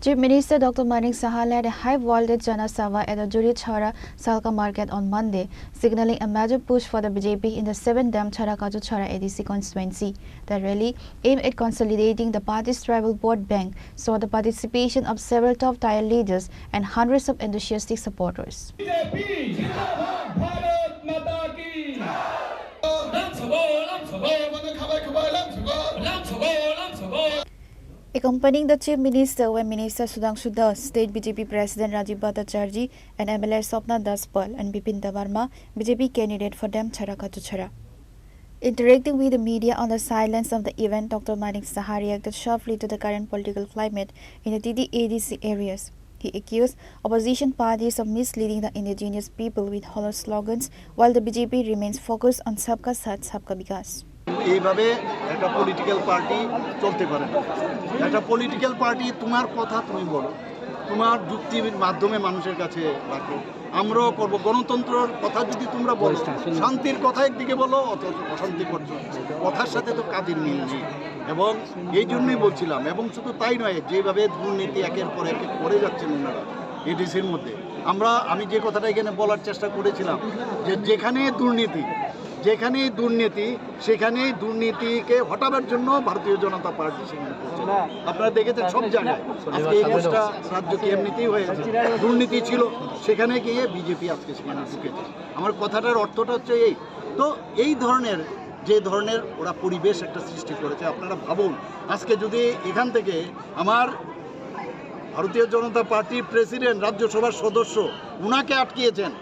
Chief Minister Dr. Manik Saha led a high-voltage Jana Sabha at the Juri Chhara Salka market on Monday, signaling a major push for the BJP in the 7-dam Chhara Kaju Chhara ADC constituency. The rally, aimed at consolidating the party's tribal vote bank, saw the participation of several top-tier leaders and hundreds of enthusiastic supporters. Accompanying the Chief Minister were Minister Sudhanshu Das, State BJP President Rajiv Bhattacharjee, and MLA Swapna Das Pal and Bipin Debarma, BJP candidate for Dam Chhara Kaju Chhara. Interacting with the media on the silence of the event, Dr. Manik Saha reacted sharply to the current political climate in the TD-ADC areas. He accused opposition parties of misleading the indigenous people with hollow slogans, while the BJP remains focused on Sabka Saath Sabka Vikas. এইভাবে একটা political party চলতে পারে না। একটা political party তোমার কথা তুমি বলো, তোমার যুক্তির মাধ্যমে মানুষের কাছে রাখো। আমরাও করবো গণতন্ত্রের কথা যদি তোমরা বলো, শান্তির কথা একদিকে বলো, অথচ অশান্তি করছো, কথার সাথে তো কাজের মিল নেই। এবং এই জন্যই বলছিলাম, এবং শুধু তাই নয়, যেভাবে দুর্নীতি একের পর এক করে যাচ্ছেন ওনারা এডিসির মধ্যে, আমি যে কথাটা এখানে বলার চেষ্টা করেছিলাম যে যেখানেই দুর্নীতি সেখানেই দুর্নীতিকে হটাবার জন্য ভারতীয় জনতা পার্টি সেখানে করছে। আপনারা দেখেছেন সব জায়গায় আজকে এই দেশটা রাজ্য কি এমনিতেই হয়েছে, দুর্নীতি ছিল, সেখানে গিয়ে বিজেপি আজকে সেখানে ঢুকেছে। আমার কথাটার অর্থটা হচ্ছে এই, তো এই ধরনের যে ধরনের ওরা পরিবেশ একটা সৃষ্টি করেছে, আপনারা ভাবুন আজকে যদি এখান থেকে আমার ভারতীয় জনতা পার্টির প্রেসিডেন্ট, রাজ্যসভার সদস্য, উনাকে আটকিয়েছেন,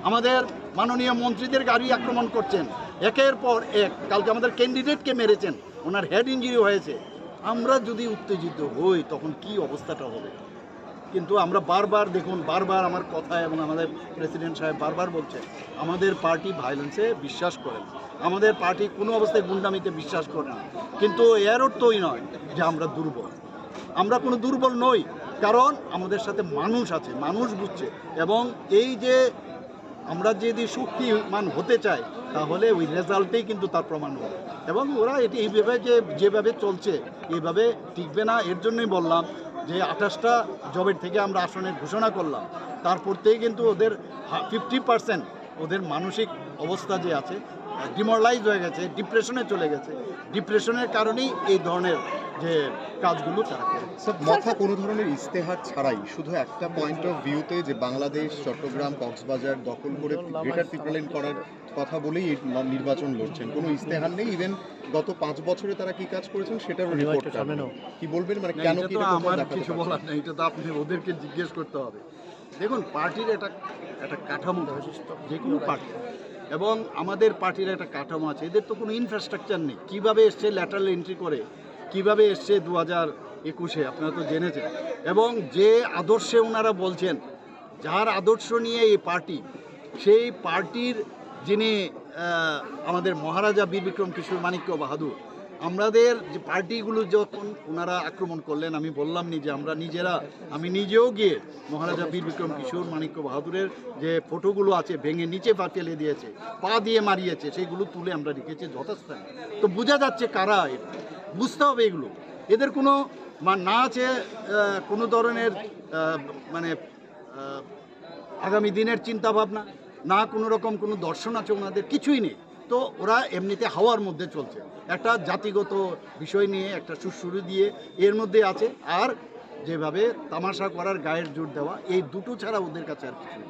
আমাদের মাননীয় মন্ত্রীদের গাড়ি আক্রমণ করছেন, একের পর এক, কালকে আমাদের ক্যান্ডিডেটকে মেরেছেন, ওনার হেড ইঞ্জুরি হয়েছে, আমরা যদি উত্তেজিত হই তখন কি অবস্থাটা হবে। কিন্তু আমরা বারবার দেখুন, বারবার আমার কথা এবং আমাদের প্রেসিডেন্ট সাহেব বারবার বলছেন আমাদের পার্টি ভায়োলেন্সে বিশ্বাস করে না, আমাদের পার্টি কোনো অবস্থায় গুন্ডামিতে বিশ্বাস করে না। কিন্তু এর অর্থই নয় যে আমরা দুর্বল, আমরা কোনো দুর্বল নই, কারণ আমাদের সাথে মানুষ আছে, মানুষ বুঝছে। এবং এই যে আমরা যদি শক্তিমান হতে চাই তাহলে ওই রেজাল্টেই কিন্তু তার প্রমাণ হবে। এবং ওরা এটি এইভাবে যেভাবে চলছে এইভাবে টিকবে না। এর জন্যই বললাম যে 28টা জবের থেকে আমরা আসনের ঘোষণা করলাম, তারপর থেকে কিন্তু ওদের 50% ওদের মানসিক অবস্থা যে আছে ডিমোরালাইজ হয়ে গেছে, ডিপ্রেশনে চলে গেছে। ডিপ্রেশনের কারণেই এই ধরনের যে কাজগুলো তারা করে। মাথা কোনো ধরনের ইস্তেহার ছাড়াই শুধু একটা পয়েন্ট অফ ভিউতে যে বাংলাদেশ, চট্টগ্রাম, কক্সবাজার দখল করে গ্রেটার ত্রিপুরাল্যান্ড করার কথা বলেই এই নির্বাচন লড়ছেন, কোনো ইস্তেহার নেই। ইভেন গত 5 বছরে তারা কি কাজ করেছেন সেটারও রিপোর্ট কি বলবেন, মানে কেন কি আমার কিছু বলার নেই, এটা তো আপনি ওদেরকে জিজ্ঞেস করতে হবে। দেখুন, পার্টির একটা কাঠামো, যে কোনো পার্টি, এবং আমাদের পার্টির একটা কাঠামো আছে, এদের তো কোনো ইনফ্রাস্ট্রাকচার নেই। কীভাবে এসছে ল্যাটারাল এন্ট্রি করে, কিভাবে এসছে 2021-এ আপনারা তো জেনেছেন। এবং যে আদর্শে ওনারা বলছেন, যার আদর্শ নিয়ে এই পার্টি, সেই পার্টির যিনি আমাদের মহারাজা বীর বিক্রম কিশোর মাণিক্য বাহাদুর, আমাদের যে পার্টিগুলো যখন ওনারা আক্রমণ করলেন, আমি বললাম নি যে আমি নিজেও গিয়ে মহারাজা বীর বিক্রম কিশোর মাণিক্য বাহাদুরের যে ফটোগুলো আছে ভেঙে নিচে ফেলে দিয়েছে, পা দিয়ে মারিয়েছে, সেইগুলো তুলে আমরা রেখেছি যথাস্থানে। তো বোঝা যাচ্ছে কারা, বুঝতে হবে এগুলো। এদের কোনো না আছে কোনো ধরনের মানে আগামী দিনের চিন্তা ভাবনা, না কোনো রকম কোনো দর্শন আছে ওনাদের, কিছুই নেই। তো ওরা এমনিতে হাওয়ার মধ্যে চলছে, একটা জাতিগত বিষয় নিয়ে একটা সুরসুরি দিয়ে এর মধ্যে আছে, আর যেভাবে তামাশা করার, গায়ের জোর দেওয়া, এই দুটো ছাড়া ওদের কাছে আর কিছু নেই।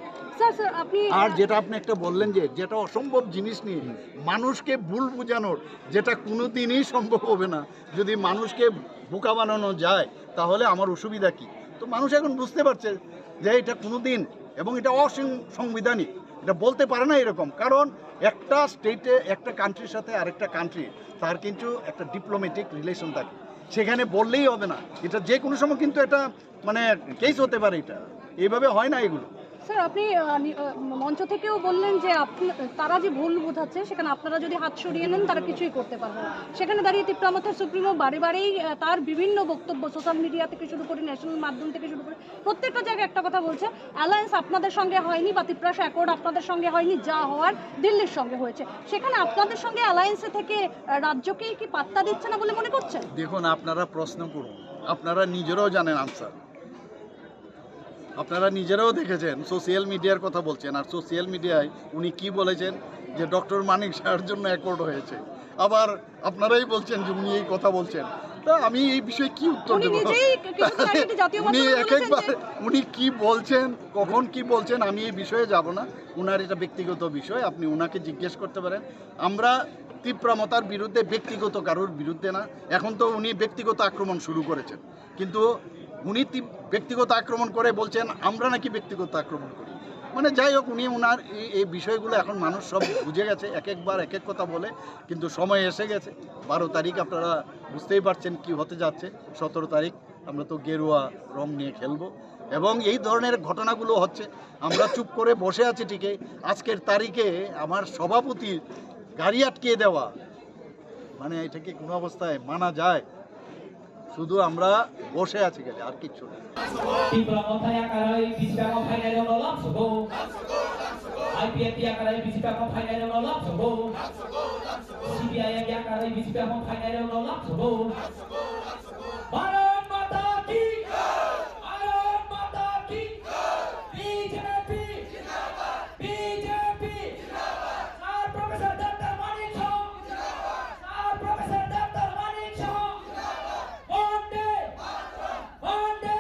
আর যেটা আপনি একটা বললেন যে যেটা অসম্ভব জিনিস নিয়ে মানুষকে ভুল বোঝানোর, যেটা কোনো দিনই সম্ভব হবে না। যদি মানুষকে বোকা বানানো যায় তাহলে আমার অসুবিধা কি? তো মানুষ এখন বুঝতে পারছে যে এটা কোনো দিন, এবং এটা অসাংবিধানিক, এটা বলতে পারে না এরকম। কারণ একটা স্টেটে, একটা কান্ট্রির সাথে আরেকটা কান্ট্রি, তার কিন্তু একটা ডিপ্লোম্যাটিক রিলেশন থাকে, সেখানে বললেই হবে না। এটা যে কোনো সময় কিন্তু এটা মানে কেস হতে পারে, এটা এইভাবে হয় না এগুলো। স্যার, আপনি মঞ্চ থেকেও বললেন যে তারা যে ভুল বোঝাচ্ছে, সেখানে আপনারা যদি হাত সরিয়ে নেন তারা কিছুই করতে পারবে না। সেখানে দাঁড়িয়ে ত্রিপুরা সুপ্রিমো বারেই তার বিভিন্ন বক্তব্য সোশ্যাল মিডিয়া থেকে শুরু করে ন্যাশনাল মাধ্যম থেকে শুরু করে প্রত্যেকটা জায়গায় একটা কথা বলছে, অ্যালায়েন্স আপনাদের সঙ্গে হয়নি বা ত্রিপুরা অ্যাকর্ড আপনাদের সঙ্গে হয়নি, যা হওয়ার দিল্লির সঙ্গে হয়েছে। সেখানে আপনাদের সঙ্গে অ্যালায়েন্সে থেকে রাজ্যকেই কি পাত্তা দিচ্ছে না বলে মনে করছেন? দেখুন, আপনারা প্রশ্ন করুন, আপনারা নিজেরাও জানেন আনসার। আপনারা নিজেরাও দেখেছেন, সোশ্যাল মিডিয়ার কথা বলছেন, আর সোশ্যাল মিডিয়ায় উনি কি বলেছেন যে ডক্টর মানিক শাহের জন্য অ্যাকর্ড হয়েছে। আবার আপনারাই বলছেন যে উনি এই কথা বলছেন। তা আমি এই বিষয়ে কি উত্তর উনি দেব? নিজেই কিছুদিন আগে একটি জাতীয় উনি মাধ্যমে এক বলেছেন একবার যে উনি কি বলছেন, কখন কি বলছেন, আমি এই বিষয়ে যাব না। উনার এটা ব্যক্তিগত বিষয়, আপনি ওনাকে জিজ্ঞেস করতে পারেন। আমরা তীব্রমতার বিরুদ্ধে, ব্যক্তিগত কারোর বিরুদ্ধে না। এখন তো উনি ব্যক্তিগত আক্রমণ শুরু করেছেন, কিন্তু উনি ব্যক্তিগত আক্রমণ করে বলছেন আমরা নাকি ব্যক্তিগত আক্রমণ করি। মানে যাই হোক, উনি ওনার এই বিষয়গুলো এখন মানুষ সব বুঝে গেছে, এক একবার এক এক কথা বলে, কিন্তু সময় এসে গেছে। 12 তারিখ আপনারা বুঝতেই পারছেন কি হতে যাচ্ছে। 17 তারিখ আমরা তো গেরুয়া রং নিয়ে খেলবো, এবং এই ধরনের ঘটনাগুলো হচ্ছে। আমরা চুপ করে বসে আছি ঠিকই, আজকের তারিখে আমার সভাপতির গাড়ি আটকে দেওয়া, মানে এটাকে কোনো অবস্থায় মানা যায়? শুধু আমরা বসে আছি গেলে, আর কিচ্ছু না। তীব্রমতায় আকারে বিশ্বকাপ ফাইনালে লাভসব আইপিএল আকারে বিশ্বকাপ ফাইনালে লাভসব সিবিআই আকারে বিশ্বকাপ ফাইনালে লাভসব ভারত মাতা কি ভারত মাতা কি বিজেপি জিন্দাবাদ বিজেপি জিন্দাবাদ স্যার প্রফেসর ডক্টর মানিক শাহ জিন্দাবাদ স্যার প্রফেসর ডক্টর মানিক শাহ জিন্দাবাদ বন্দে বন্দে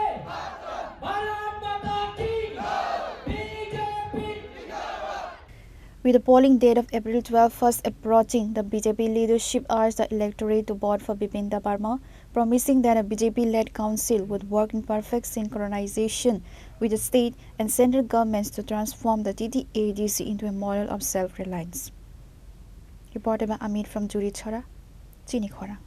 With the polling date of April 12 fast approaching, the BJP leadership urged the electorate to vote for Bipinda Parma, promising that a BJP-led council would work in perfect synchronization with the state and central governments to transform the TTADC into a model of self-reliance. Reported by Amit from Juri Chhara, Chini Khora.